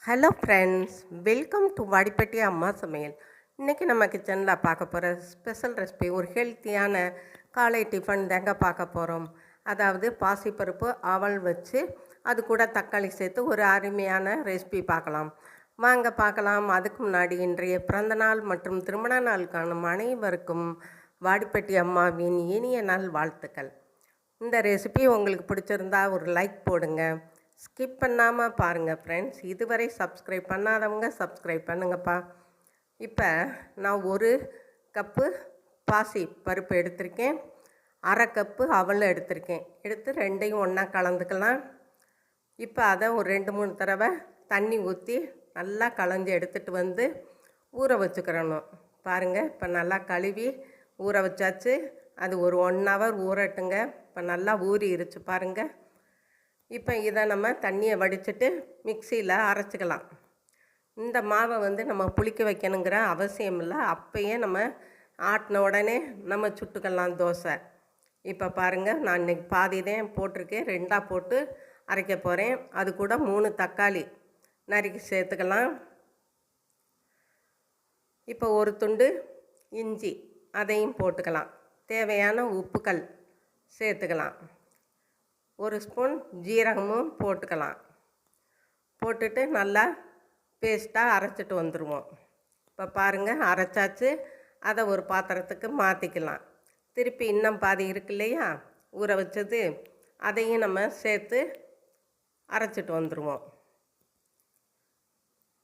Hello friends, welcome to Vadipatti அம்மா சமையல். இன்றைக்கி நம்ம கிச்சனில் பார்க்க போகிற ஸ்பெஷல் ரெசிபி ஒரு ஹெல்த்தியான காலை டிஃபன் தாங்க பார்க்க போகிறோம். அதாவது பாசிப்பருப்பு அவல் வச்சு அது கூட தக்காளி சேர்த்து ஒரு அருமையான ரெசிபி பார்க்கலாம். வாங்க பார்க்கலாம். அதுக்கு முன்னாடி இன்றைய பிறந்தநாள் மற்றும் திருமண நாள் காணும் அனைவருக்கும் வாடிப்பட்டி அம்மாவின் இனிய நாள் வாழ்த்துக்கள். இந்த ரெசிபி உங்களுக்கு பிடிச்சிருந்தா ஒரு லைக் போடுங்க. ஸ்கிப் பண்ணாமல் பாருங்கள் ஃப்ரெண்ட்ஸ். இதுவரை சப்ஸ்கிரைப் பண்ணாதவங்க சப்ஸ்கிரைப் பண்ணுங்கப்பா. இப்போ நான் ஒரு கப்பு பாசி பருப்பு எடுத்திருக்கேன், அரை கப்பு அவல் எடுத்திருக்கேன். எடுத்து ரெண்டையும் ஒன்றா கலந்துக்கலாம். இப்போ அதை ஒரு 2-3 தடவை தண்ணி ஊற்றி நல்லா கலந்து எடுத்துகிட்டு வந்து ஊற வச்சுக்கிறணும். பாருங்கள், இப்போ நல்லா கழுவி ஊற வச்சாச்சு. அது ஒரு 1 ஹவர் ஊறட்டுங்க. இப்போ நல்லா ஊறிடுச்சு பாருங்கள். இப்போ இதை நம்ம தண்ணியை வடிச்சிட்டு மிக்சியில் அரைச்சிக்கலாம். இந்த மாவை நம்ம புளிக்க வைக்கணுங்கிற அவசியம் இல்லை. அப்போயே நம்ம ஆட்டின உடனே நம்ம சுட்டுக்கலாம் தோசை. இப்போ பாருங்கள், நான் இன்றைக்கி பாதி தான் போட்டிருக்கேன், 2ஆக போட்டு அரைக்க போகிறேன். அது கூட 3 தக்காளி நறுக்கி சேர்த்துக்கலாம். இப்போ ஒரு துண்டு இஞ்சி அதையும் போட்டுக்கலாம். தேவையான உப்புக்கள் சேர்த்துக்கலாம். 1 ஸ்பூன் ஜீரகமும் போட்டுக்கலாம். போட்டுட்டு நல்லா பேஸ்ட்டாக அரைச்சிட்டு வந்துடுவோம். இப்போ பாருங்கள், அரைச்சாச்சு. அதை ஒரு பாத்திரத்துக்கு மாற்றிக்கலாம். திருப்பி இன்னும் பாதி இருக்கு இல்லையா ஊற வச்சது, அதையும் நம்ம சேர்த்து அரைச்சிட்டு வந்துடுவோம்.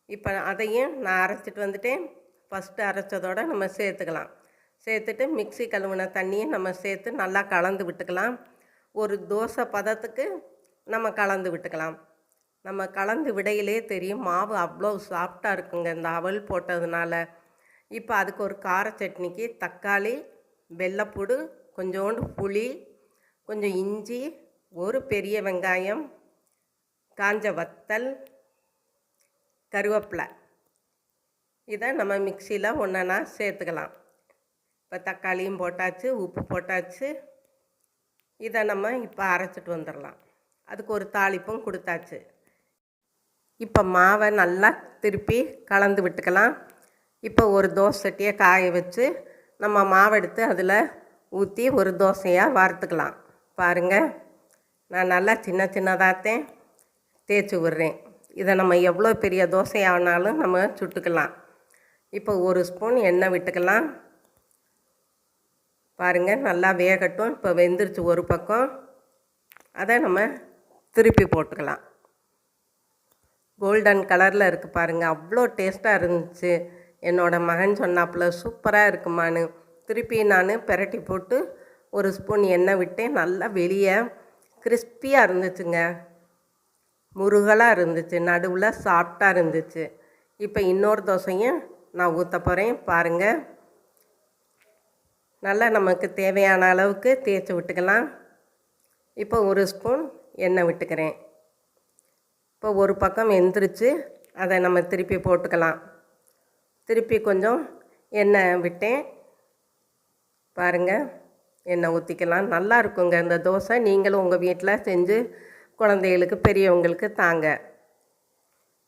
இப்போ அதையும் நான் அரைச்சிட்டு வந்துட்டேன். ஃபஸ்ட்டு அரைச்சதோடு நம்ம சேர்த்துக்கலாம். சேர்த்துட்டு மிக்ஸி கழுவின தண்ணியை நம்ம சேர்த்து நல்லா கலந்து விட்டுக்கலாம். ஒரு தோசை பதத்துக்கு நம்ம கலந்து விட்டுக்கலாம். நம்ம கலந்து விடையிலே தெரியும் மாவு அவ்வளோ சாஃப்டாக இருக்குங்க இந்த அவல் போட்டதுனால. இப்போ அதுக்கு ஒரு கார சட்னிக்கு தக்காளி, வெள்ளைப்பூடு, கொஞ்சோண்டு புளி, கொஞ்சம் இஞ்சி, ஒரு பெரிய வெங்காயம், காஞ்ச வத்தல், கருவேப்பிலை, இதை நம்ம மிக்சியில் ஒன்றா சேர்த்துக்கலாம். இப்போ தக்காளியும் போட்டாச்சு, உப்பு போட்டாச்சு. இதை நம்ம இப்போ அரைச்சிட்டு வந்துடலாம். அதுக்கு ஒரு தாளிப்பும் கொடுத்தாச்சு. இப்போ மாவை நல்லா திருப்பி கலந்து விட்டுக்கலாம். இப்போ ஒரு தோசை சட்டியை காய வச்சு நம்ம மாவை எடுத்து அதில் ஊற்றி ஒரு தோசையாக வறுத்துக்கலாம். பாருங்கள், நான் நல்லா சின்ன சின்னதாகத்தான் தேய்ச்சி விடுறேன். இதை நம்ம எவ்வளோ பெரிய தோசையானாலும் நம்ம சுட்டுக்கலாம். இப்போ 1 ஸ்பூன் எண்ணெய் விட்டுக்கலாம். பாருங்கள், நல்லா வேகட்டும். இப்போ வெந்துருச்சு ஒரு பக்கம். அதை நம்ம திருப்பி போட்டுக்கலாம். கோல்டன் கலரில் இருக்குது பாருங்கள், அவ்வளோ டேஸ்ட்டாக இருந்துச்சு. என்னோடய மகன் சொன்னாப்புல சூப்பராக இருக்குமான்னு. திருப்பி நான் பெரட்டி போட்டு 1 ஸ்பூன் எண்ணெய் விட்டேன். நல்லா வெளியே கிறிஸ்பியாக இருந்துச்சுங்க, முருகலாக இருந்துச்சு, நடுவில் சாஃப்டாக இருந்துச்சு. இப்போ இன்னொரு தோசையும் நான் ஊற்ற போகிறேன். பாருங்கள், நல்லா நமக்கு தேவையான அளவுக்கு தேய்ச்சி விட்டுக்கலாம். இப்போ 1 ஸ்பூன் எண்ணெய் விட்டுக்கிறேன். இப்போ ஒரு பக்கம் வெந்துருச்சு, அதை நம்ம திருப்பி போட்டுக்கலாம். திருப்பி கொஞ்சம் எண்ணெய் விட்டேன். பாருங்கள், எண்ணெய் ஊற்றிக்கலாம். நல்லா இருக்குங்க இந்த தோசை. நீங்களும் உங்கள் வீட்டில் செஞ்சு குழந்தைகளுக்கு பெரியவங்களுக்கு தாங்க.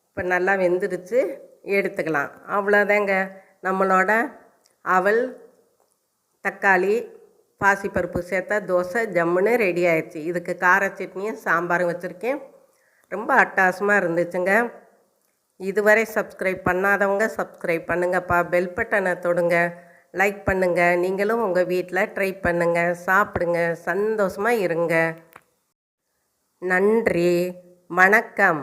இப்போ நல்லா வெந்துருச்சு, எடுத்துக்கலாம். அவ்வளோதாங்க, நம்மளோட அவல் தக்காளி பாசிப்பருப்பு சேர்த்த தோசை ஜம்முன்னு ரெடி ஆயிடுச்சு. இதுக்கு கார சட்னியும் சாம்பாரும் வச்சுருக்கேன். ரொம்ப அட்டகாசமாக இருந்துச்சுங்க. இதுவரை சப்ஸ்கிரைப் பண்ணாதவங்க சப்ஸ்கிரைப் பண்ணுங்கப்பா. பெல் பட்டனை தொடுங்க, லைக் பண்ணுங்கள். நீங்களும் உங்கள் வீட்டில் ட்ரை பண்ணுங்கள், சாப்பிடுங்க, சந்தோஷமாக இருங்க. நன்றி, வணக்கம்.